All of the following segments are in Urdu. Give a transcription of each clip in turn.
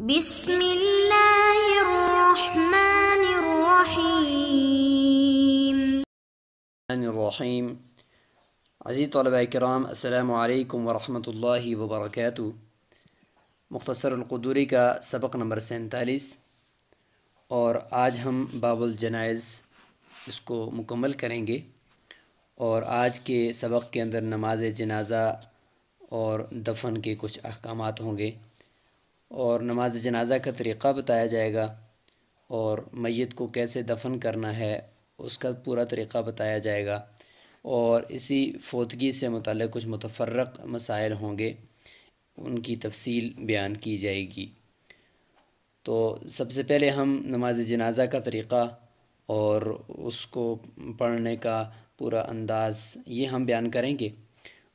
بسم اللہ الرحمن الرحیم۔ الرحیم۔ عزیز طلباء کرام، السلام علیکم ورحمۃ اللہ وبرکاتہ۔ مختصر القدوری کا سبق نمبر 47، اور آج ہم باب الجنائز اس کو مکمل کریں گے۔ اور آج کے سبق کے اندر نماز جنازہ اور دفن کے کچھ احکامات ہوں گے، اور نماز جنازہ کا طریقہ بتایا جائے گا، اور میت کو کیسے دفن کرنا ہے اس کا پورا طریقہ بتایا جائے گا، اور اسی فوتگی سے متعلق کچھ متفرق مسائل ہوں گے، ان کی تفصیل بیان کی جائے گی۔ تو سب سے پہلے ہم نماز جنازہ کا طریقہ اور اس کو پڑھنے کا پورا انداز یہ ہم بیان کریں گے،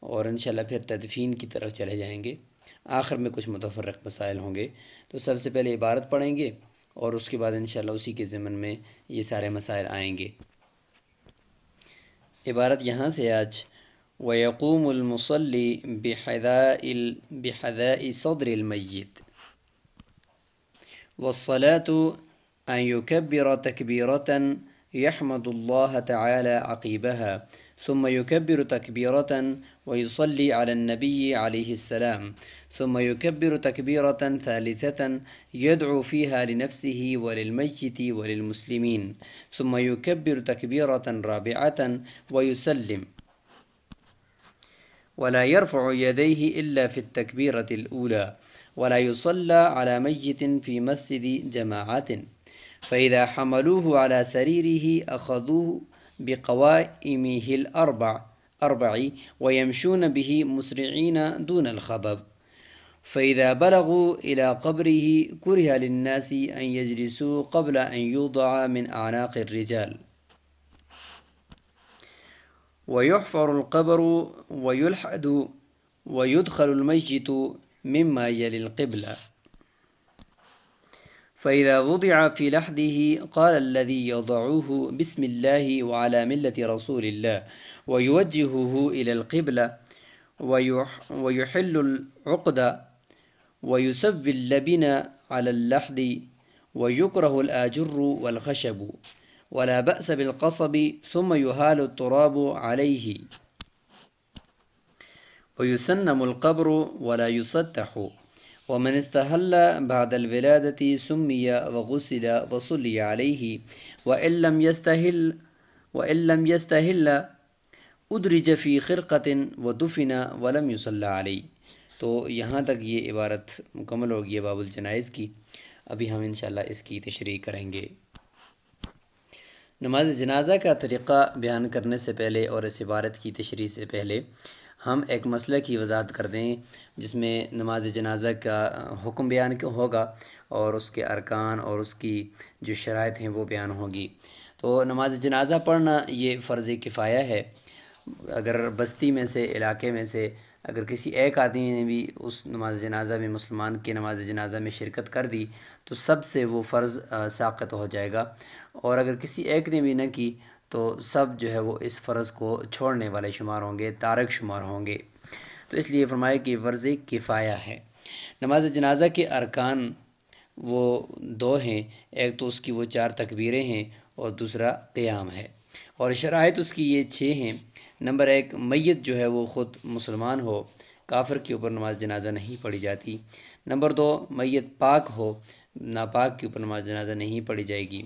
اور انشاءاللہ پھر تدفین کی طرف چلے جائیں گے۔ آخر میں کچھ متفرق مسائل ہوں گے۔ تو سب سے پہلے عبارت پڑھیں گے، اور اس کے بعد انشاءاللہ اسی کے ضمن میں یہ سارے مسائل آئیں گے۔ عبارت یہاں سے آج: وَيَقُومُ الْمُصَلِّي بِحَذَاءِ صَدْرِ الْمَيِّتِ وَالصَّلَاةُ أَنْ يُكَبِّرَ تَكْبِيرَةً يَحْمَدُ اللَّهَ تَعَالَى عَقِيبَهَا ثُمَّ يُكَبِّرُ تَكْبِيرَةً وَيُصَلِّي عَلَى النَّبِيِّ عَلَيْهِ السَّلَامُ ثُمَّ يُكَبِّرُ تَكْبِيرَةً ثَالِثَةً يَدْعُو فِيهَا لِنَفْسِهِ وَلِلْمَيِّتِ وَلِلْمُسْلِمِينَ ثُمَّ يُكَبِّرُ تَكْبِيرَةً رَابِعَةً وَيُسَلِّمُ ولا يرفع يديه إلا في التكبيرة الأولى ولا يصلى على ميت في مسجد جماعات فإذا حملوه على سريره أخذوه بقوائمه الأربع ويمشون به مسرعين دون الخبب فإذا بلغوا إلى قبره كره للناس أن يجلسوا قبل أن يوضع من أعناق الرجال ويحفر القبر ويلحد ويدخل الميت مما يلي القبلة فإذا وضع في لحده قال الذي يضعوه بسم الله وعلى ملة رسول الله ويوجهه إلى القبلة ويحل العقد ويسوي اللبن على اللحد ويكره الآجر والخشب ولا بأس بالقصب ثم يهال التراب عليه ويسنم القبر ولا يسطح ومن استهل بعد الولادة سمي وغسل وصلي عليه وإن لم يستهل أدرج في خرقة ودفن ولم يصلى عليه۔ تو یہاں تک یہ عبارت مکمل ہوگی باب الجنائز کی۔ ابھی ہم انشاءاللہ اس کی تشریح کریں گے۔ نماز جنازہ کا طریقہ بیان کرنے سے پہلے اور اس عبارت کی تشریح سے پہلے ہم ایک مسئلہ کی وضاحت کر دیں، جس میں نماز جنازہ کا حکم بیان ہوگا، اور اس کے ارکان اور اس کی جو شرائط ہیں وہ بیان ہوگی۔ تو نماز جنازہ پڑھنا یہ فرض کفایہ ہے۔ اگر بستی میں سے، علاقے میں سے اگر کسی ایک آدمی نے بھی اس نماز جنازہ میں، مسلمان کی نماز جنازہ میں شرکت کر دی تو سب سے وہ فرض ساقط ہو جائے گا، اور اگر کسی ایک نے بھی نہ کی تو سب جو ہے وہ اس فرض کو چھوڑنے والے شمار ہوں گے، تارک شمار ہوں گے۔ تو اس لیے فرمایا کہ فرض کفایہ ہے۔ نماز جنازہ کے ارکان وہ دو ہیں، ایک تو اس کی وہ 4 تکبیریں ہیں، اور دوسرا قیام ہے، اور شرائط اس کی یہ 6 ہیں۔ نمبر 1، میت جو ہے وہ خود مسلمان ہو، کافر کے اوپر نماز جنازہ نہیں پڑھی جاتی۔ نمبر 2، میت پاک ہو، ناپاک کے اوپر نماز جنازہ نہیں پڑھی جائے گی۔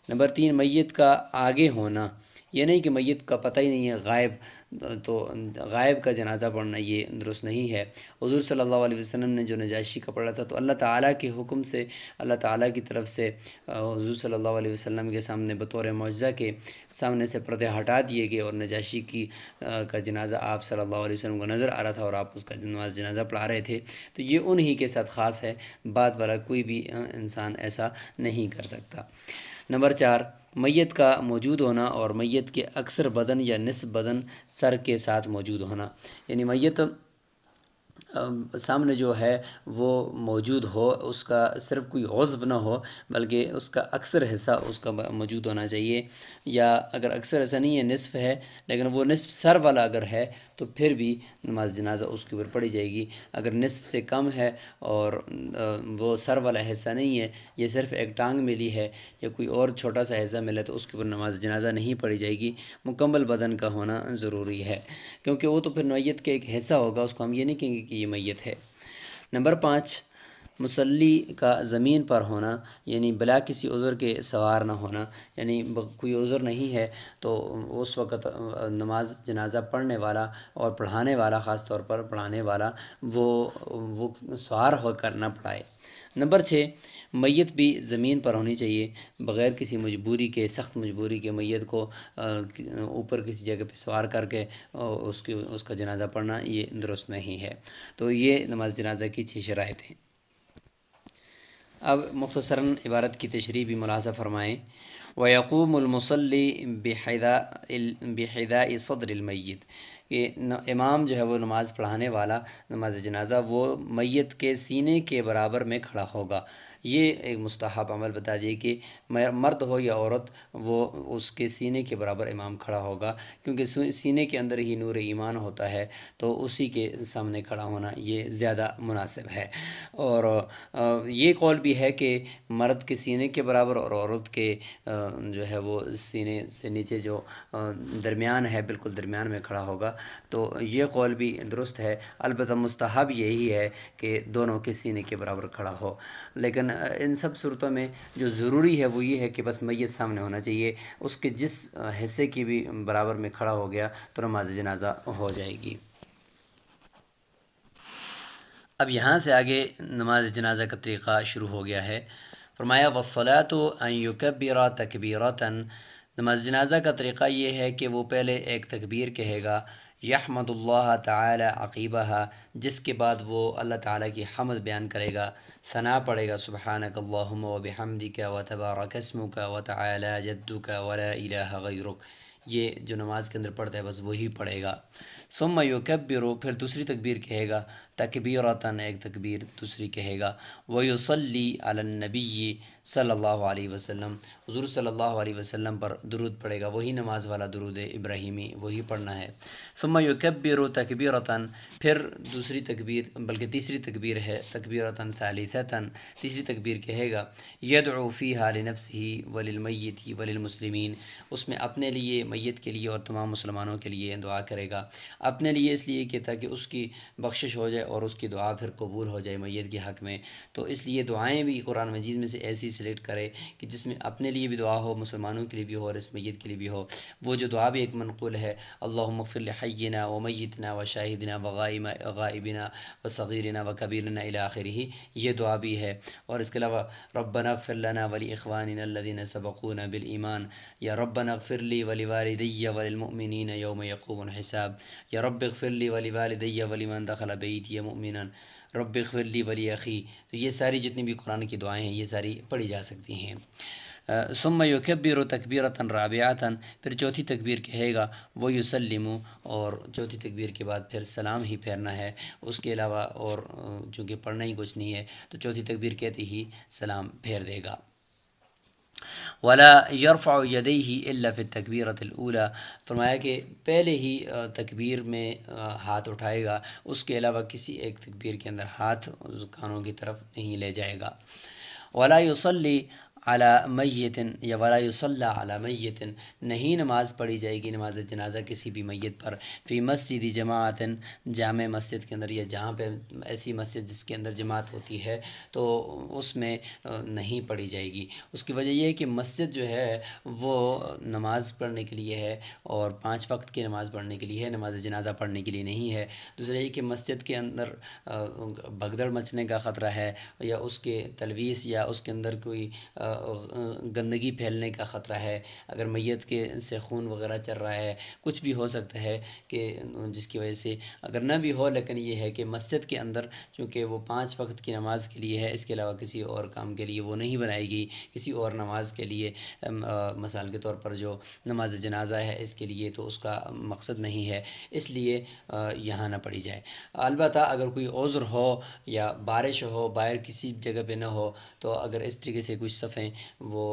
نمبر 3، میت کا آگے ہونا، یہ نہیں کہ میت کا پتہ ہی نہیں ہے، غائب، تو غائب کا جنازہ پڑھنا یہ درست نہیں ہے۔ حضور صلی اللہ علیہ وسلم نے جو نجاشی کا پڑھا تھا تو اللہ تعالیٰ کے حکم سے، اللہ تعالیٰ کی طرف سے حضور صلی اللہ علیہ وسلم کے سامنے بطور معجزہ کے سامنے سے پردے ہٹا دیے گئے، اور نجاشی کا جنازہ آپ صلی اللہ علیہ وسلم کو نظر آ رہا تھا، اور آپ اس کا نماز جنازہ پڑھا رہے تھے۔ تو یہ انہی کے ساتھ خاص ہے، بعد والا کوئی بھی انسان ایسا نہیں کر سکتا۔ نمبر 4، میت کا موجود ہونا، اور میت کے اکثر بدن یا نصف بدن سر کے ساتھ موجود ہونا، یعنی میت سامنے جو ہے وہ موجود ہو، اس کا صرف کوئی عضو نہ ہو بلکہ اس کا اکثر حصہ اس کا موجود ہونا چاہیے، یا اگر اکثر ایسا نہیں ہے، نصف ہے لیکن وہ نصف سر والا اگر ہے تو پھر بھی نماز جنازہ اس کے اوپر پڑھی جائے گی۔ اگر نصف سے کم ہے اور وہ سر والا حصہ نہیں ہے، یہ صرف ایک ٹانگ ملی ہے یا کوئی اور چھوٹا سا حصہ ملا تو اس کے اوپر نماز جنازہ نہیں پڑھی جائے گی، مکمل بدن کا ہونا ضروری ہے، کیونکہ وہ تو پھر میت کا ایک حصہ ہوگا، اس کو ہم یہ نہیں کہیں گے کہ یہ میت ہے۔ نمبر 5، مصلی کا زمین پر ہونا، یعنی بلا کسی عذر کے سوار نہ ہونا، یعنی کوئی عذر نہیں ہے تو اس وقت نماز جنازہ پڑھنے والا اور پڑھانے والا، خاص طور پر پڑھانے والا، وہ سوار ہو کر نہ پڑھائے۔ نمبر 6، میت بھی زمین پر ہونی چاہیے، بغیر کسی مجبوری کے، سخت مجبوری کے میت کو اوپر کسی جگہ پہ سوار کر کے اس کا جنازہ پڑھنا یہ درست نہیں ہے۔ تو یہ نماز جنازہ کی 6 شرائط ہیں۔ اب مختصراً عبارت کی تشریح بھی ملاحظہ فرمائیں۔ وَيَقُومُ الْمُصَلِّي بِحِذَاءِ صَدْرِ الْمَيِّتِ، کہ امام جو ہے وہ نماز پڑھانے والا نماز جنازہ وہ میت کے سینے کے برابر میں کھڑا ہوگا۔ یہ ایک مستحب عمل بتا دیے کہ مرد ہو یا عورت وہ اس کے سینے کے برابر امام کھڑا ہوگا، کیونکہ سینے کے اندر ہی نور ایمان ہوتا ہے، تو اسی کے سامنے کھڑا ہونا یہ زیادہ مناسب ہے۔ اور یہ قول بھی ہے کہ مرد کے سینے کے برابر اور عورت کے جو ہے وہ سینے سے نیچے جو درمیان ہے، بالکل درمیان میں کھڑا ہوگا، تو یہ قول بھی درست ہے۔ البتہ مستحب یہی ہے کہ دونوں کے سینے کے برابر کھڑا ہو، لیکن ان سب صورتوں میں جو ضروری ہے وہ یہ ہے کہ بس میت سامنے ہونا چاہیے، اس کے جس حصے کی بھی برابر میں کھڑا ہو گیا تو نماز جنازہ ہو جائے گی۔ اب یہاں سے آگے نماز جنازہ کا طریقہ شروع ہو گیا ہے۔ فرمایا وَالصَّلَاةُ أَن يُكَبِّرَ تَكْبِيرَةً، نماز جنازہ کا طریقہ یہ ہے کہ وہ پہلے ایک تکبیر کہے گا، یحمد اللہ تعالی عقیبہا، جس کے بعد وہ اللہ تعالیٰ کی حمد بیان کرے گا، ثنا پڑھے گا، سبحانک اللہم وبحمدک وتبارک اسمک وتعالی جدک ولا الہ غیرک، یہ جو نماز کے اندر پڑھتا ہے بس وہی پڑھے گا۔ ثم یکبر، پھر دوسری تکبیر کہے گا، تکبیرتاً، ایک تکبیر دوسری کہے گا، ویصلی علی النبی صلی اللہ علیہ وسلم، حضور صلی اللہ علیہ وسلم پر درود پڑھے گا، وہی نماز والا درود ابراہیمی وہی پڑھنا ہے۔ ثم یکبر تکبیرتاً، پھر دوسری تکبیر بلکہ تیسری تکبیر ہے، تکبیرتاً ثالثتاً، تیسری تکبیر کہے گا، یدعو فیہا لنفسہ وللمیت وللمسلمین، اس میں اپنے لیے، میت کے لیے اور تمام مسلمانوں کے لیے دعا کرے گا۔ اپنے لیے اس لیے کہ تاکہ اس کی بخشش ہو جائے اور اس کی دعا پھر قبول ہو جائے میت کے حق میں، تو اس لیے دعائیں بھی قرآن مجید میں سے ایسی سلیکٹ کرے کہ جس میں اپنے لیے بھی دعا ہو، مسلمانوں کے لیے بھی ہو اور اس میت کے لیے بھی ہو۔ وہ جو دعا بھی ایک منقول ہے، اللہم اغفر لحینا ومیتنا وشاہدنا وغائبنا وصغیرنا وکبیرنا الی آخرہ، یہ دعا بھی ہے۔ اور اس کے علاوہ ربنا اغفر لنا ولاخواننا الذین سبقونا بالایمان، یا ربنا اغفر لی ولوالدی وللمؤمنین یوم یقوم الحساب، یا رب اغفر لی ولوالدی ولمن دخل بیتی مؤمنا رب اغفر لی ولی اخی، تو یہ ساری جتنی بھی قرآن کی دعائیں ہیں یہ ساری پڑھی جا سکتی ہیں۔ ثم یکبر تکبیرۃ رابعۃ، پھر چوتھی تکبیر کہے گا، وہ یسلم، اور چوتھی تکبیر کے بعد پھر سلام ہی پھیرنا ہے، اس کے علاوہ اور چونکہ پڑھنا ہی کچھ نہیں ہے تو چوتھی تکبیر کہتے ہی سلام پھیر دے گا۔ ولا یرفع یدیہ الا فی التکبیرۃ الاولی، فرمایا کہ پہلے ہی تکبیر میں ہاتھ اٹھائے گا، اس کے علاوہ کسی ایک تکبیر کے اندر ہاتھ کانوں کی طرف نہیں لے جائے گا۔ ولا یصلی علی میت، یا ولا یصلی علی میت، نہیں نماز پڑھی جائے گی، نماز جنازہ کسی بھی میت پر، فی مسجد جماعت، جامع مسجد کے اندر، یا جہاں پہ ایسی مسجد جس کے اندر جماعت ہوتی ہے تو اس میں نہیں پڑھی جائے گی۔ اس کی وجہ یہ ہے کہ مسجد جو ہے وہ نماز پڑھنے کے لیے ہے اور 5 وقت کی نماز پڑھنے کے لیے ہے، نماز جنازہ پڑھنے کے لیے نہیں ہے۔ دوسرا یہ کہ مسجد کے اندر بھگدڑ مچنے کا خطرہ ہے، یا اس کے تلویث یا اس کے اندر کوئی گندگی پھیلنے کا خطرہ ہے، اگر میت کے سے خون وغیرہ چل رہا ہے، کچھ بھی ہو سکتا ہے کہ جس کی وجہ سے اگر نہ بھی ہو، لیکن یہ ہے کہ مسجد کے اندر چونکہ وہ 5 وقت کی نماز کے لیے ہے، اس کے علاوہ کسی اور کام کے لیے وہ نہیں بنائی گئی، کسی اور نماز کے لیے مثال کے طور پر جو نماز جنازہ ہے اس کے لیے تو اس کا مقصد نہیں ہے، اس لیے یہاں نہ پڑھی جائے۔ البتہ اگر کوئی عذر ہو یا بارش ہو، باہر کسی جگہ پہ نہ ہو، تو اگر اس طریقے سے کچھ صفیں وہ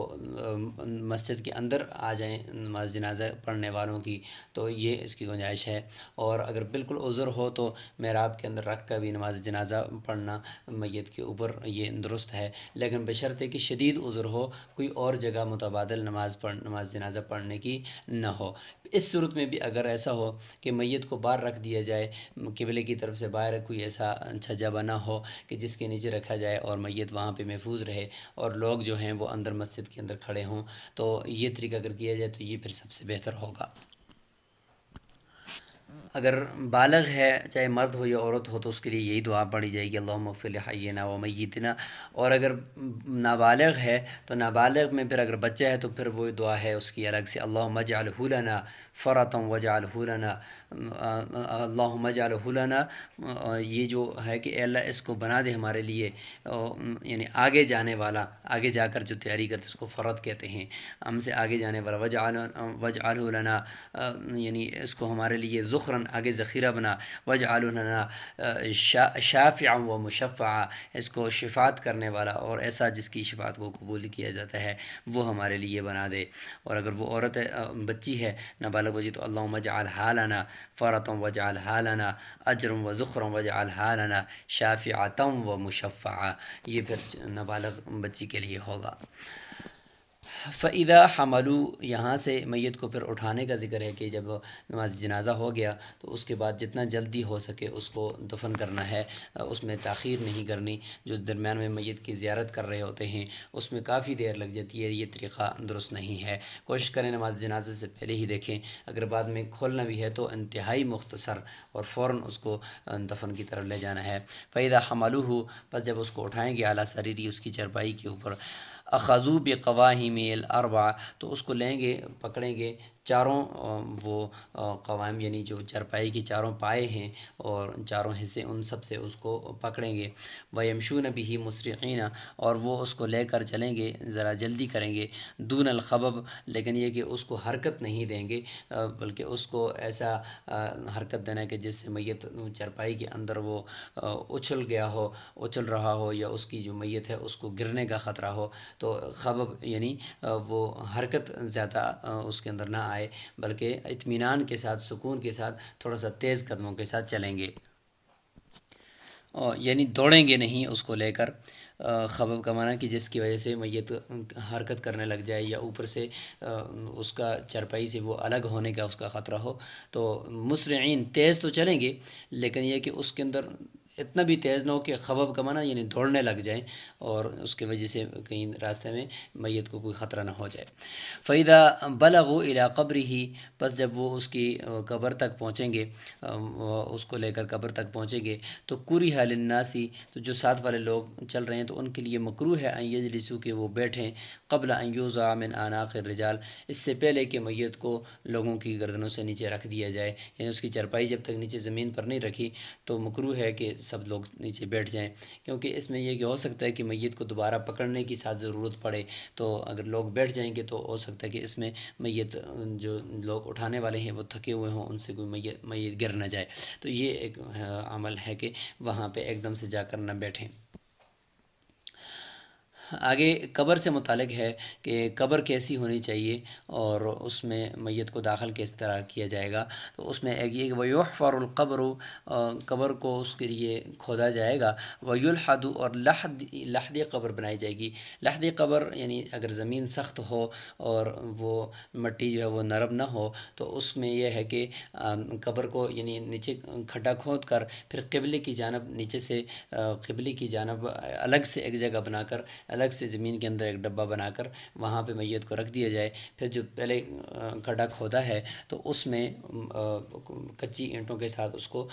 مسجد کے اندر آ جائیں نماز جنازہ پڑھنے والوں کی، تو یہ اس کی گنجائش ہے۔ اور اگر بالکل عذر ہو تو محراب کے اندر رکھ کر بھی نماز جنازہ پڑھنا میت کے اوپر یہ درست ہے، لیکن بشرطے کہ شدید عذر ہو، کوئی اور جگہ متبادل نماز جنازہ پڑھنے کی نہ ہو۔ اس صورت میں بھی اگر ایسا ہو کہ میت کو باہر رکھ دیا جائے، قبلے کی طرف سے باہر کوئی ایسا چھجا بنا ہو کہ جس کے نیچے رکھا جائے اور میت وہاں پہ محفوظ رہے اور لوگ جو ہیں وہ اندر مسجد کے اندر کھڑے ہوں، تو یہ طریقہ اگر کیا جائے تو یہ پھر سب سے بہتر ہوگا۔ اگر بالغ ہے چاہے مرد ہو یا عورت ہو تو اس کے لیے یہی دعا پڑھی جائے گی، اللہم اغفر لحینا و میتنا۔ اور اگر نابالغ ہے تو نابالغ میں پھر اگر بچہ ہے تو پھر وہ دعا ہے اس کی الگ سے، اللہم اجعلہ لنا فرطا واجعلہ لنا، اللہم اجعلہ لنا، یہ جو ہے کہ اے اللہ اس کو بنا دے ہمارے لیے، یعنی آگے جانے والا، آگے جا کر جو تیاری کرتے اس کو فرط کہتے ہیں، ہم سے آگے جانے والا، واجعلہ لنا، یعنی اس کو ہمارے لیے ذخراً آگے ذخیرہ بنا، واجعلہ لنا شافعا و مشفعا، اس کو شفاعت کرنے والا اور ایسا جس کی شفاعت کو قبول کیا جاتا ہے وہ ہمارے لیے بنا دے۔ اور اگر وہ عورت بچی ہے نابالغ بچی تو اللہم اجعلھا لنا فرطا واجعلھا لنا اجرا و ذخرا واجعلھا لنا شافعتا و مشفعا، یہ پھر نابالغ بچی کے لیے ہوگا۔ فَإِذَا حَمَلُوا، یہاں سے میت کو پھر اٹھانے کا ذکر ہے کہ جب نماز جنازہ ہو گیا تو اس کے بعد جتنا جلدی ہو سکے اس کو دفن کرنا ہے، اس میں تاخیر نہیں کرنی۔ جو درمیان میں میت کی زیارت کر رہے ہوتے ہیں اس میں کافی دیر لگ جاتی ہے، یہ طریقہ درست نہیں ہے۔ کوشش کریں نماز جنازہ سے پہلے ہی دیکھیں، اگر بعد میں کھولنا بھی ہے تو انتہائی مختصر اور فوراً اس کو دفن کی طرف لے جانا ہے۔ فَإِذَا حَمَلُوهُ، پس جب اس کو اٹھائیں گے علی سریری، اس کی چرپائی کے اوپر، اخذوا بقواہم الاربع، تو اس کو لیں گے پکڑیں گے چاروں وہ قوائم یعنی جو چرپائی کی چاروں پائے ہیں اور چاروں حصے، ان سب سے اس کو پکڑیں گے، ویمشون بہ مسرعین، اور وہ اس کو لے کر چلیں گے ذرا جلدی کریں گے، دون الخبب، لیکن یہ کہ اس کو حرکت نہیں دیں گے، بلکہ اس کو ایسا حرکت دینا ہے کہ جس سے میت چرپائی کے اندر وہ اچھل گیا ہو، اچھل رہا ہو، یا اس کی جو میت ہے اس کو گرنے کا خطرہ ہو، تو خبب یعنی وہ حرکت زیادہ اس کے اندر نہ آئے، بلکہ اطمینان کے ساتھ، سکون کے ساتھ، تھوڑا سا تیز قدموں کے ساتھ چلیں گے، یعنی دوڑیں گے نہیں اس کو لے کر۔ خبب کا معنی کہ جس کی وجہ سے میت حرکت کرنے لگ جائے یا اوپر سے اس کا چرپائی سے وہ الگ ہونے کا اس کا خطرہ ہو، تو مسرعین، تیز تو چلیں گے لیکن یہ کہ اس کے اندر اتنا بھی تیز نہ ہو کہ خبب کا معنی یعنی دوڑنے لگ جائیں اور اس کی وجہ سے کہیں راستے میں میت کو کوئی خطرہ نہ ہو جائے۔ فَإِذَا بَلَغُوا إِلَىٰ قَبْرِهِ، پس جب وہ اس کی قبر تک پہنچیں گے، اس کو لے کر قبر تک پہنچیں گے، تو کُرِہَ لِلنَّاسِ، تو جو ساتھ والے لوگ چل رہے ہیں تو ان کے لیے مکروہ ہے ان یجلسوا، کہ وہ بیٹھیں، قبل ان یوضع من اعناق الرجال، اس سے پہلے کہ میت کو لوگوں کی گردنوں سے نیچے رکھ دیا جائے، یعنی اس کی چرپائی جب تک نیچے زمین پر نہیں رکھی تو مکروہ ہے کہ سب لوگ نیچے بیٹھ جائیں، کیونکہ اس میں یہ کہ ہو سکتا ہے کہ میت کو دوبارہ پکڑنے کی ساتھ ضرورت پڑے، تو اگر لوگ بیٹھ جائیں گے تو ہو سکتا ہے کہ اس میں میت، جو لوگ اٹھانے والے ہیں وہ تھکے ہوئے ہوں، ان سے کوئی میت گر نہ جائے، تو یہ ایک عمل ہے کہ وہاں پہ ایک دم سے جا کر نہ بیٹھیں۔ آگے قبر سے متعلق ہے کہ قبر کیسی ہونی چاہیے اور اس میں میت کو داخل کس طرح کیا جائے گا، تو اس میں ایک یہ کہ وَيُحْفَرُ الْقَبْرُ، قبر کو اس کے لیے کھودا جائے گا، وَيُلْحَدُ، اور لحد قبر بنائی جائے گی۔ لحد قبر یعنی اگر زمین سخت ہو اور وہ مٹی جو ہے وہ نرم نہ ہو تو اس میں یہ ہے کہ قبر کو یعنی نیچے کھڈا کھود کر پھر قبلے کی جانب نیچے سے قبلے کی جانب الگ سے ایک جگہ بنا کر الگ سے زمین کے اندر ایک ڈبہ بنا کر وہاں پہ میت کو رکھ دیا جائے. پھر جو پہلے کھڈا کھودا ہے تو اس میں کچی اینٹوں کے ساتھ اس کو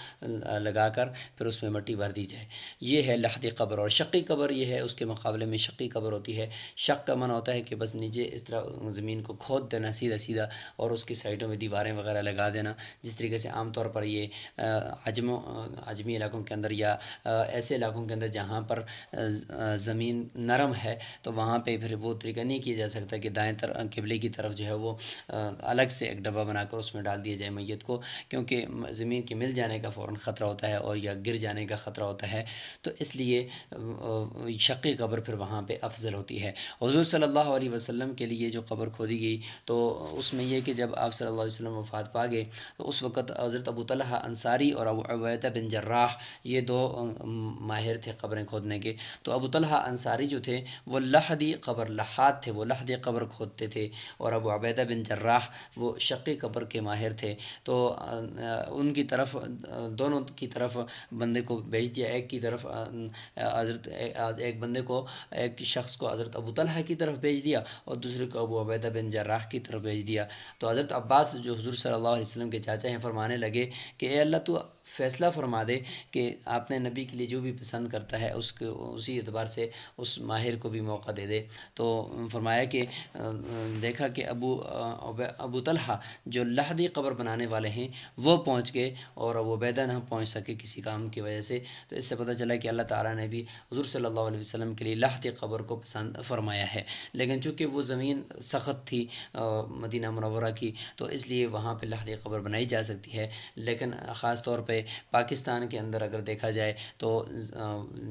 لگا کر پھر اس میں مٹی بھر دی جائے. یہ ہے لحدی قبر. اور شقی قبر یہ ہے اس کے مقابلے میں شقی قبر ہوتی ہے. شق کا معنی ہوتا ہے کہ بس نیچے اس طرح زمین کو کھود دینا سیدھا سیدھا اور اس کی سائڈوں میں دیواریں وغیرہ لگا دینا، جس طریقے سے عام طور پر یہ عجمی علاقوں کے اندر یا ایسے علاقوں کے اندر جہاں پر زمین نرم ہے تو وہاں پہ پھر وہ طریقہ نہیں کیا جا سکتا کہ دائیں قبلے کی طرف جو ہے وہ الگ سے ایک ڈبہ بنا کر اس میں ڈال دیا جائے میت کو، کیونکہ زمین کے مل جانے کا فوراً خطرہ ہوتا ہے اور یا گر جانے کا خطرہ ہوتا ہے. تو اس لیے شقی قبر پھر وہاں پہ افضل ہوتی ہے. حضور صلی اللہ علیہ وسلم کے لیے جو قبر کھودی گئی تو اس میں یہ کہ جب آپ صلی اللہ علیہ وسلم وفات پا گئے تو اس وقت حضرت ابو طلحہ انصاری اور ابو عبیدہ بن جراح یہ دو ماہر تھے قبریں کھودنے کے. تو ابو طلحہ انصاری جو تھے وہ لحدی قبر لحاد تھے، وہ لحدی قبر کھودتے تھے، اور ابو عبیدہ بن جراح وہ شقی قبر کے ماہر تھے. تو ان کی طرف دونوں کی طرف بندے کو بھیج دیا. ایک کی طرف ایک بندے کو ایک شخص کو حضرت ابو طلحہ کی طرف بھیج دیا اور دوسرے کو ابو عبیدہ بن جراح کی طرف بھیج دیا. تو حضرت عباس جو حضور صلی اللہ علیہ وسلم کے چاچا ہیں فرمانے لگے کہ اے اللہ تو فیصلہ فرما دے کہ آپ نے نبی کے لیے جو بھی پسند کرتا ہے اس کو اسی اعتبار سے اس ماہر کو بھی موقع دے دے. تو فرمایا کہ دیکھا کہ ابو طلحہ جو لحدی قبر بنانے والے ہیں وہ پہنچ گئے اور ابو عبیدہ نہ پہنچ سکے کسی کام کی وجہ سے. تو اس سے پتہ چلا کہ اللہ تعالیٰ نے بھی حضور صلی اللہ علیہ وسلم کے لیے لحدی قبر کو پسند فرمایا ہے. لیکن چونکہ وہ زمین سخت تھی مدینہ منورہ کی تو اس لیے وہاں پہ لحدی قبر بنائی جا سکتی ہے. لیکن خاص طور پہ پاکستان کے اندر اگر دیکھا جائے تو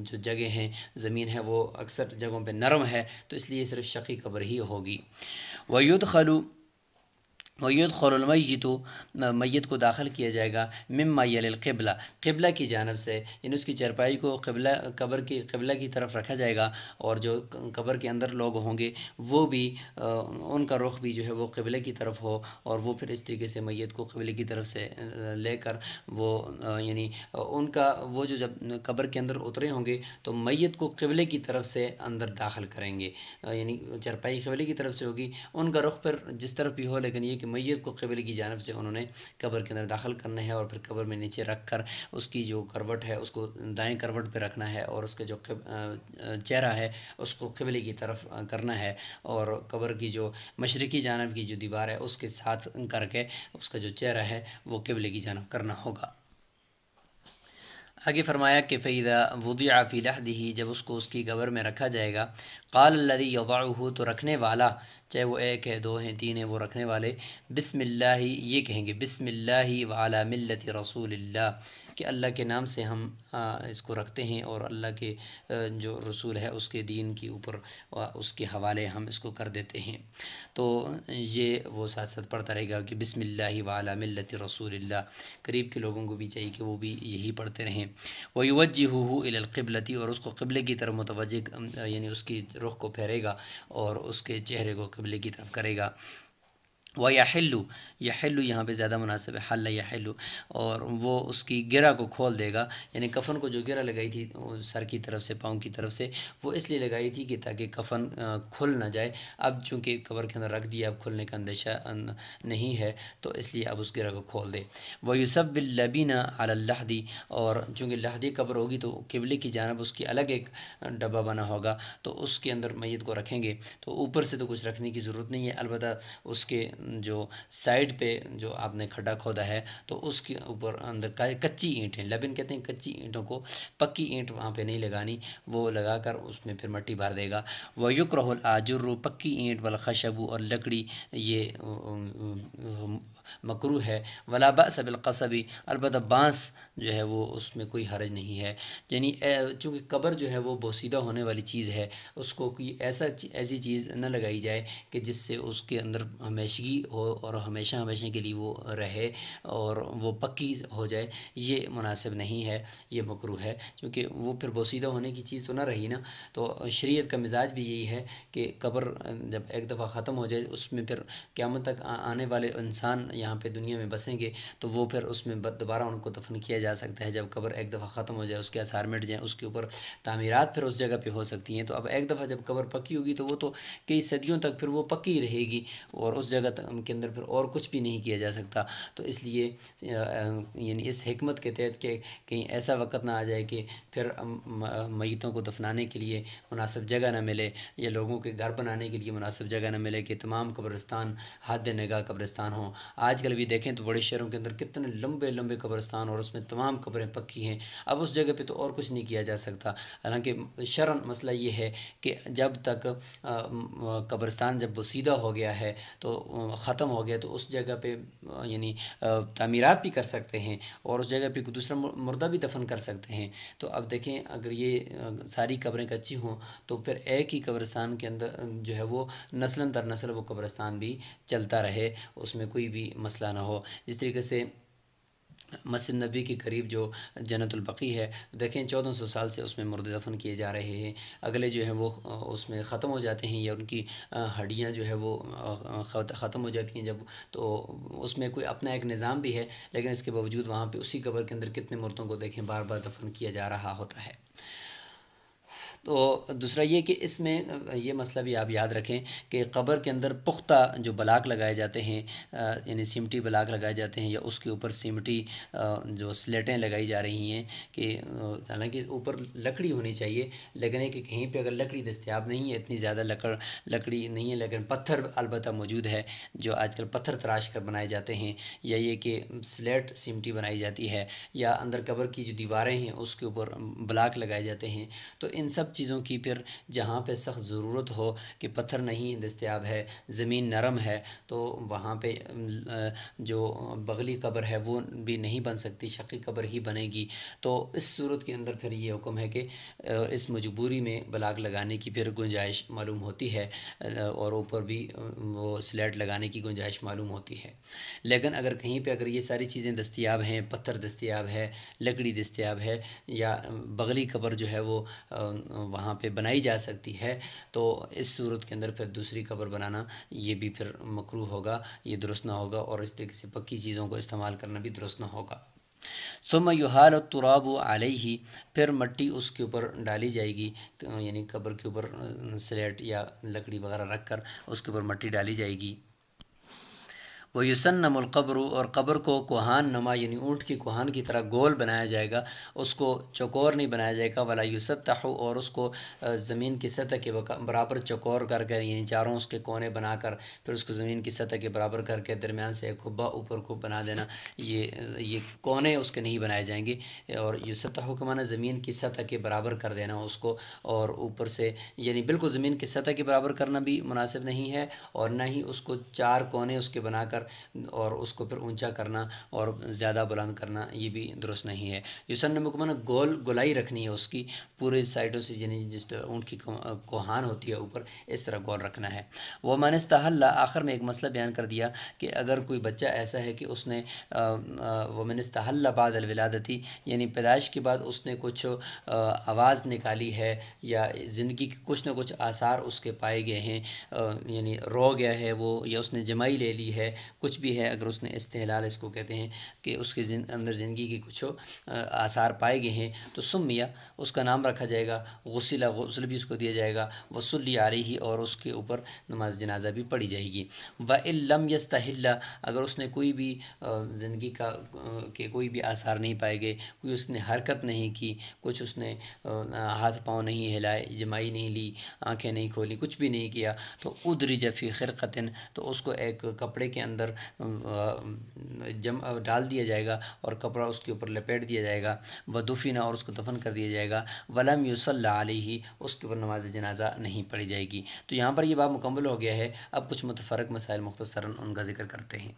جو جگہ ہیں زمین ہے وہ اکثر جگہوں پہ نرم ہے تو اس لیے صرف شقی قبر ہی ہوگی. وَيُدْخَلُ الْمَيِّتُ میت کو داخل کیا جائے گا مما یلی القبلہ قبلہ کی جانب سے، یعنی اس کی چرپائی کو قبر کی قبلہ کی طرف رکھا جائے گا اور جو قبر کے اندر لوگ ہوں گے وہ بھی ان کا رخ بھی جو ہے وہ قبلے کی طرف ہو اور وہ پھر اس طریقے سے میت کو قبلے کی طرف سے لے کر وہ یعنی ان کا وہ جو جب قبر کے اندر اترے ہوں گے تو میت کو قبلے کی طرف سے اندر داخل کریں گے، یعنی چرپائی قبلے کی طرف سے ہوگی، ان کا رخ پھر جس طرف بھی ہو لیکن یہ کہ میت کو قبلے کی جانب سے انہوں نے قبر کے اندر داخل کرنا ہے اور پھر قبر میں نیچے رکھ کر اس کی جو کروٹ ہے اس کو دائیں کروٹ پہ رکھنا ہے اور اس کا جو چہرہ ہے اس کو قبلے کی طرف کرنا ہے اور قبر کی جو مشرقی جانب کی جو دیوار ہے اس کے ساتھ کر کے اس کا جو چہرہ ہے وہ قبلے کی جانب کرنا ہوگا. آگے فرمایا کہ فَإِذَا وُضِعَ فِي لَحْدِهِ جب اس کو اس کی قبر میں رکھا جائے گا قال الذي يضعه تو رکھنے والا چاہے وہ ایک ہے دو ہیں تین ہیں وہ رکھنے والے بسم اللہ یہ کہیں گے بسم اللہ وعلی ملت رسول اللہ کہ اللہ کے نام سے ہم اس کو رکھتے ہیں اور اللہ کے جو رسول ہے اس کے دین کے اوپر اس کے حوالے ہم اس کو کر دیتے ہیں. تو یہ وہ ساتھ ساتھ پڑھتا رہے گا کہ بسم اللہ وعلی ملت رسول اللہ. قریب کے لوگوں کو بھی چاہیے کہ وہ بھی یہی پڑھتے رہیں. وَيُوَجِّهُهُ إِلَى الْقِبْلَةِ اور اس کو قبلے کی طرف متوجہ یعنی اس کی رخ کو پھیرے گا اور اس کے چہرے کو قبلے کی طرف کرے گا. وَيَحِلُّ یحل یہاں پہ زیادہ مناسب ہے حل یحل اور وہ اس کی گرہ کو کھول دے گا، یعنی کفن کو جو گرہ لگائی تھی سر کی طرف سے پاؤں کی طرف سے وہ اس لیے لگائی تھی کہ تاکہ کفن کھل نہ جائے. اب چونکہ قبر کے اندر رکھ دیا اب کھلنے کا اندیشہ نہیں ہے تو اس لیے اب اس گرہ کو کھول دے. وَيُصَبِّ اللَّبِينَ عَلَى اللَّحْدِ اور چونکہ لحدی قبر ہوگی تو قبلے کی جانب اس کی الگ ایک ڈبہ بنا ہوگا تو اس کے اندر میت کو رکھیں گے. تو اوپر سے تو کچھ رکھنے کی ضرورت نہیں ہے، البتہ اس کے جو سائڈ پہ جو آپ نے کھڈا کھودا ہے تو اس کے اوپر اندر کچی اینٹیں لبن کہتے ہیں کچی اینٹوں کو، پکی اینٹ وہاں پہ نہیں لگانی، وہ لگا کر اس میں پھر مٹی بھر دے گا. وَيُكْرَهُ الْآجُرُّ پکی اینٹ والخشب اور لکڑی یہ مکروہ ہے. ولا بأس بالقصب البتہ بانس جو ہے وہ اس میں کوئی حرج نہیں ہے. یعنی چونکہ قبر جو ہے وہ بوسیدہ ہونے والی چیز ہے اس کو کوئی ایسی چیز نہ لگائی جائے کہ جس سے اس کے اندر ہمیشگی ہو اور ہمیشہ کے لیے وہ رہے اور وہ پکی ہو جائے، یہ مناسب نہیں ہے، یہ مکروہ ہے کیونکہ وہ پھر بوسیدہ ہونے کی چیز تو نہ رہی نا. تو شریعت کا مزاج بھی یہی ہے کہ قبر جب ایک دفعہ ختم ہو جائے اس میں پھر قیامت تک آنے والے انسان یہاں پہ دنیا میں بسیں گے تو وہ پھر اس میں دوبارہ ان کو دفن کیا جا سکتا ہے. جب قبر ایک دفعہ ختم ہو جائے، اس کے آثار مٹ جائیں، اس کے اوپر تعمیرات پھر اس جگہ پہ ہو سکتی ہیں. تو اب ایک دفعہ جب قبر پکی ہوگی تو وہ تو کئی صدیوں تک پھر وہ پکی رہے گی، اور اس جگہ کے اندر پھر اور کچھ بھی نہیں کیا جا سکتا. تو اس لیے یعنی اس حکمت کے تحت کہ کہیں ایسا وقت نہ آ جائے کہ پھر میتوں کو دفنانے کے لیے مناسب جگہ نہ ملے، یا لوگوں کے گھر بنانے کے لیے مناسب جگہ نہ ملے، کہ تمام قبرستان حد نگاہ قبرستان ہوں. آج کل بھی دیکھیں تو بڑے شہروں کے اندر کتنے لمبے لمبے قبرستان، اور اس میں تمام قبریں پکی ہیں. اب اس جگہ پہ تو اور کچھ نہیں کیا جا سکتا. حالانکہ شرعاً مسئلہ یہ ہے کہ جب تک قبرستان جب بسیدہ ہو گیا ہے تو ختم ہو گیا، تو اس جگہ پہ یعنی تعمیرات بھی کر سکتے ہیں، اور اس جگہ پہ کوئی دوسرا مردہ بھی دفن کر سکتے ہیں. تو اب دیکھیں اگر یہ ساری قبریں کچی ہوں تو پھر ایک ہی قبرستان کے اندر جو ہے وہ نسلاً در نسل وہ قبرستان بھی چلتا رہے، اس میں کوئی بھی مسئلہ نہ ہو. اس طریقے سے مسجد نبی کے قریب جو جنت البقیع ہے، دیکھیں 1400 سال سے اس میں مردے دفن کیے جا رہے ہیں. اگلے جو ہیں وہ اس میں ختم ہو جاتے ہیں، یا ان کی ہڈیاں جو ہے وہ ختم ہو جاتی ہیں جب، تو اس میں کوئی اپنا ایک نظام بھی ہے. لیکن اس کے باوجود وہاں پہ اسی قبر کے اندر کتنے مردوں کو دیکھیں بار بار دفن کیا جا رہا ہوتا ہے. تو دوسرا یہ کہ اس میں یہ مسئلہ بھی آپ یاد رکھیں کہ قبر کے اندر پختہ جو بلاک لگائے جاتے ہیں، یعنی سیمٹی بلاک لگائے جاتے ہیں، یا اس کے اوپر سیمٹی جو سلیٹیں لگائی جا رہی ہیں، کہ حالانکہ اوپر لکڑی ہونی چاہیے، لیکن ہے کہ کہیں پہ اگر لکڑی دستیاب نہیں ہے، اتنی زیادہ لکڑی نہیں ہے، لیکن پتھر البتہ موجود ہے، جو آج کل پتھر تراش کر بنائے جاتے ہیں، یا یہ کہ سلیٹ سیمٹی بنائی جاتی ہے، یا اندر قبر کی جو دیواریں ہیں اس کے اوپر بلاک لگائے جاتے ہیں. تو ان سب چیزوں کی پھر جہاں پہ سخت ضرورت ہو کہ پتھر نہیں دستیاب ہے، زمین نرم ہے، تو وہاں پہ جو بغلی قبر ہے وہ بھی نہیں بن سکتی، شقی قبر ہی بنے گی. تو اس صورت کے اندر پھر یہ حکم ہے کہ اس مجبوری میں بلاک لگانے کی پھر گنجائش معلوم ہوتی ہے، اور اوپر بھی وہ سلیٹ لگانے کی گنجائش معلوم ہوتی ہے. لیکن اگر کہیں پہ اگر یہ ساری چیزیں دستیاب ہیں، پتھر دستیاب ہے، لکڑی دستیاب ہے، یا بغلی قبر جو ہے وہ وہاں پہ بنائی جا سکتی ہے، تو اس صورت کے اندر پھر دوسری قبر بنانا یہ بھی پھر مکروہ ہوگا، یہ درست نہ ہوگا، اور اس طریقے سے پکی چیزوں کو استعمال کرنا بھی درست نہ ہوگا. ثم یحال التراب علیہ، پھر مٹی اس کے اوپر ڈالی جائے گی، یعنی قبر کے اوپر سلیٹ یا لکڑی وغیرہ رکھ کر اس کے اوپر مٹی ڈالی جائے گی. وَيُسَنَّمُ الْقَبْرُ، اور قبر کو کوہان نما یعنی اونٹ کی کوہان کی طرح گول بنایا جائے گا، اس کو چوکور نہیں بنایا جائے گا. وَلَا يُسَطَّحُ، اور اس کو زمین کی سطح کے برابر چوکور کر کر، یعنی چاروں اس کے کونے بنا کر پھر اس کو زمین کی سطح کے برابر کر کے درمیان سے ایک کھبا اوپر کو بنا دینا، یہ کونے اس کے نہیں بنائے جائیں گے. اور یُسَطَّحُ کا معنی زمین کی سطح کے برابر کر دینا اس کو، اور اوپر سے یعنی بالکل زمین کی سطح کے برابر کرنا بھی مناسب نہیں ہے، اور نہ ہی اس کو چار کونے اس کے بنا کر اور اس کو پھر اونچا کرنا اور زیادہ بلند کرنا، یہ بھی درست نہیں ہے. یسنم کو معنی گولائی رکھنی ہے اس کی پورے سائڈوں سے، یعنی جس اونٹ کی کوہان ہوتی ہے اوپر، اس طرح گول رکھنا ہے. وہ من استحل، آخر میں ایک مسئلہ بیان کر دیا کہ اگر کوئی بچہ ایسا ہے کہ اس نے وہ من استحل بعد الولادتی، یعنی پیدائش کے بعد اس نے کچھ آواز نکالی ہے، یا زندگی کے کچھ نہ کچھ آثار اس کے پائے گئے ہیں، یعنی رو گیا ہے وہ، یا اس نے جمائی لے لی ہے، کچھ بھی ہے، اگر اس نے استحلال اس کو کہتے ہیں کہ اس کے اندر زندگی کے کچھ آثار پائے گئے ہیں، تو سمیہ، اس کا نام رکھا جائے گا. غسل، غسل بھی اس کو دیا جائے گا. وصلی علیہ، اور اس کے اوپر نماز جنازہ بھی پڑھی جائے گی. وَإِن لَمْ يَسْتَحِلَّ، اگر اس نے کوئی بھی زندگی کا کہ کوئی بھی آثار نہیں پائے گئے، کوئی اس نے حرکت نہیں کی، کچھ اس نے ہاتھ پاؤں نہیں ہلائے، جمائی نہیں لی، آنکھیں نہیں کھولی، کچھ بھی نہیں کیا، تو ادرج فی خرقۃ، تو اس کو ایک کپڑے کے اندر ڈال دیا جائے گا، اور کپڑا اس کے اوپر لپیٹ دیا جائے گا. ودفن، اور اس کو دفن کر دیا جائے گا. ولم یصلی علیہ، اس کے اوپر نماز جنازہ نہیں پڑھی جائے گی. تو یہاں پر یہ باب مکمل ہو گیا ہے. اب کچھ متفرق مسائل مختصراً ان کا ذکر کرتے ہیں.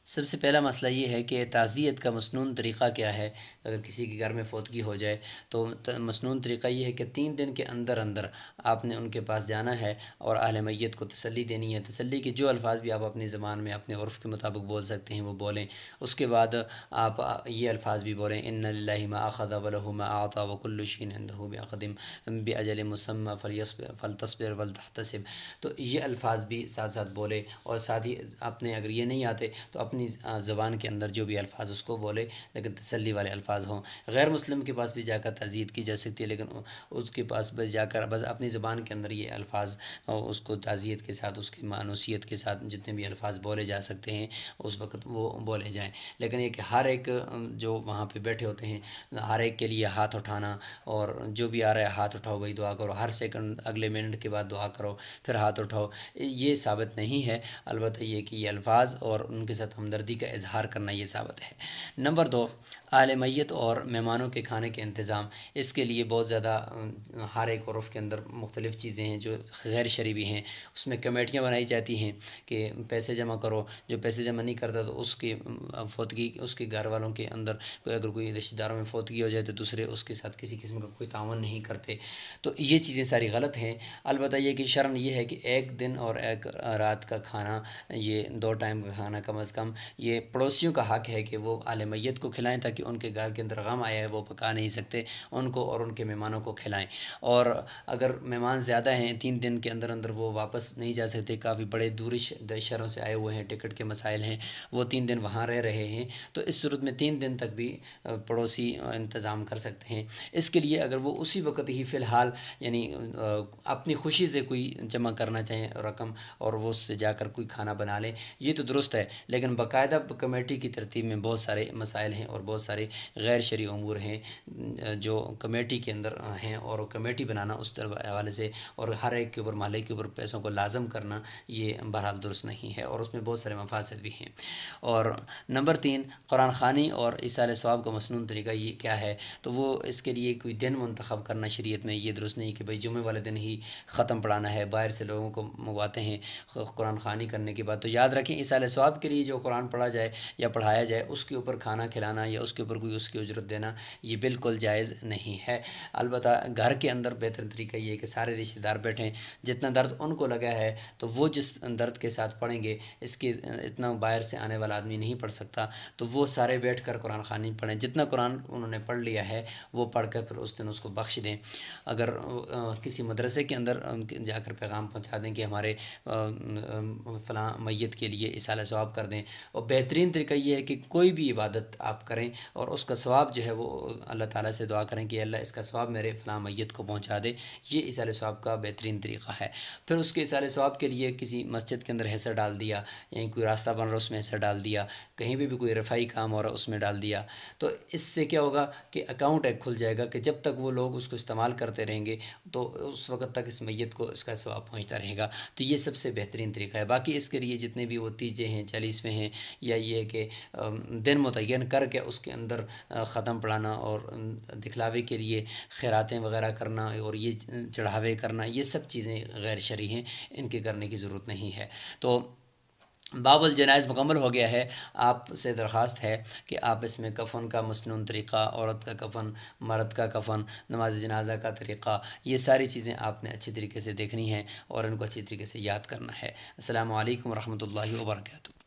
سب سے پہلا مسئلہ یہ ہے کہ تعزیت کا مسنون طریقہ کیا ہے۔ اگر کسی کے گھر میں فوتگی ہو جائے تو مسنون طریقہ یہ ہے کہ 3 دن کے اندر اندر آپ نے ان کے پاس جانا ہے اور اہل میت کو تسلی دینی ہے۔ تسلی کے جو الفاظ بھی آپ اپنی زبان میں اپنے عرف کے مطابق بول سکتے ہیں وہ بولیں۔ اس کے بعد آپ یہ الفاظ بھی بولیں، ان للہ ما اخذ ولہ ما اعطى وكل شيء عنده باجل مسمى فلتصبر ولتحتسب۔ تو یہ الفاظ بھی ساتھ ساتھ بولے، اور ساتھ ہی آپ نے اگر یہ نہیں آتے تو اپنی زبان کے اندر جو بھی الفاظ اس کو بولے، لیکن تسلی والے الفاظ ہوں۔ غیر مسلم کے پاس بھی جا کر تعزیت کی جا سکتی ہے، لیکن اس کے پاس بس جا کر بس اپنی زبان کے اندر یہ الفاظ اس کو تعزیت کے ساتھ، اس کی مانوسیت کے ساتھ جتنے بھی الفاظ بولے جا سکتے ہیں اس وقت وہ بولے جائیں۔ لیکن یہ کہ ہر ایک جو وہاں پہ بیٹھے ہوتے ہیں ہر ایک کے لیے ہاتھ اٹھانا، اور جو بھی آ رہا ہے ہاتھ اٹھاؤ بھائی دعا کرو، ہر سیکنڈ اگلے منٹ کے بعد دعا کرو پھر ہاتھ اٹھاؤ، یہ ثابت نہیں ہے۔ البتہ یہ کہ یہ الفاظ اور ان کے ساتھ ہمدردی کا اظہار کرنا یہ ثابت ہے۔ نمبر 2، اہل میت اور مہمانوں کے کھانے کے انتظام۔ اس کے لیے بہت زیادہ ہر ایک عرف کے اندر مختلف چیزیں ہیں جو غیر شرعی بھی ہیں۔ اس میں کمیٹیاں بنائی جاتی ہیں کہ پیسے جمع کرو، جو پیسے جمع نہیں کرتا تو اس کی فوتگی، اس کے گھر والوں کے اندر اگر کوئی رشتہ داروں میں فوتگی ہو جائے تو دوسرے اس کے ساتھ کسی قسم کا کوئی تعاون نہیں کرتے۔ تو یہ چیزیں ساری غلط ہیں۔ البتہ یہ کہ شرم یہ ہے کہ ایک دن اور ایک رات کا کھانا، یہ 2 ٹائم کا کھانا کم از کم یہ پڑوسیوں کا حق ہے کہ وہ اہل میت کو کھلائیں، تاکہ ان کے گھر کے اندر غم آیا ہے وہ پکا نہیں سکتے، ان کو اور ان کے مہمانوں کو کھلائیں۔ اور اگر مہمان زیادہ ہیں 3 دن کے اندر اندر وہ واپس نہیں جا سکتے، کافی بڑے دور شہروں سے آئے ہوئے ہیں، ٹکٹ کے مسائل ہیں، وہ 3 دن وہاں رہ رہے ہیں، تو اس صورت میں 3 دن تک بھی پڑوسی انتظام کر سکتے ہیں۔ اس کے لیے اگر وہ اسی وقت ہی فی الحال یعنی اپنی خوشی سے کوئی جمع کرنا چاہیں رقم اور وہ اس سے جا کر کوئی کھانا بنا لیں، یہ تو درست ہے، لیکن باقاعدہ کمیٹی کی ترتیب میں بہت سارے مسائل ہیں اور بہت سارے غیر شرعی امور ہیں جو کمیٹی کے اندر ہیں، اور کمیٹی بنانا اس طرح حوالے سے اور ہر ایک کے اوپر محلے کے اوپر پیسوں کو لازم کرنا یہ بہرحال درست نہیں ہے، اور اس میں بہت سارے مفاسد بھی ہیں۔ اور نمبر 3، قرآن خوانی اور ایصال ثواب کا مسنون طریقہ یہ کیا ہے؟ تو وہ اس کے لیے کوئی دن منتخب کرنا شریعت میں یہ درست نہیں کہ بھئی جمعہ والے دن ہی ختم پڑھانا ہے، باہر سے لوگوں کو منگواتے ہیں قرآن خوانی کرنے کے بعد۔ تو یاد رکھیں ایصال ثواب کے لیے جو قرآن پڑھا جائے یا پڑھایا جائے اس کے اوپر کھانا کھلانا یا اس کے اوپر کوئی اس کی اجرت دینا یہ بالکل جائز نہیں ہے۔ البتہ گھر کے اندر بہتر طریقہ یہ ہے کہ سارے رشتہ دار بیٹھیں، جتنا درد ان کو لگا ہے تو وہ جس درد کے ساتھ پڑھیں گے، اس کے اتنا باہر سے آنے والا آدمی نہیں پڑھ سکتا، تو وہ سارے بیٹھ کر قرآن خوانی پڑھیں، جتنا قرآن انہوں نے پڑھ لیا ہے وہ پڑھ کر پھر اس دن اس کو بخش دیں۔ اگر کسی مدرسے کے اندر جا کر پیغام پہنچا دیں کہ ہمارے فلاں میت کے لیے ایصال ثواب کر دیں، اور بہترین طریقہ یہ ہے کہ کوئی بھی عبادت آپ کریں اور اس کا ثواب جو ہے وہ اللہ تعالیٰ سے دعا کریں کہ اللہ اس کا ثواب میرے فلاں میت کو پہنچا دے، یہ ایصال ثواب کا بہترین طریقہ ہے۔ پھر اس کے ایصال ثواب کے لیے کسی مسجد کے اندر حصہ ڈال دیا، یعنی کوئی راستہ بن رہا ہے اس میں حصہ ڈال دیا، کہیں بھی کوئی رفائی کام ہو رہا ہے اس میں ڈال دیا، تو اس سے کیا ہوگا کہ اکاؤنٹ ایک کھل جائے گا کہ جب تک وہ لوگ اس کو استعمال کرتے رہیں گے تو اس وقت تک اس میت کو اس کا ثواب پہنچتا رہے گا۔ تو یہ سب سے بہترین طریقہ ہے۔ باقی اس کے لیے جتنے بھی وہ تیجے ہیں 40ویں ہیں، یا یہ کہ دن متعین کر کے اس کے اندر ختم پڑھانا اور دکھلاوے کے لیے خیراتیں وغیرہ کرنا اور یہ چڑھاوے کرنا، یہ سب چیزیں غیر شرعی ہیں، ان کے کرنے کی ضرورت نہیں ہے۔ تو باب الجنائز مکمل ہو گیا ہے۔ آپ سے درخواست ہے کہ آپ اس میں کفن کا مسنون طریقہ، عورت کا کفن، مرد کا کفن، نماز جنازہ کا طریقہ، یہ ساری چیزیں آپ نے اچھی طریقے سے دیکھنی ہیں اور ان کو اچھی طریقے سے یاد کرنا ہے۔ السلام علیکم ورحمۃ اللہ وبرکاتہ۔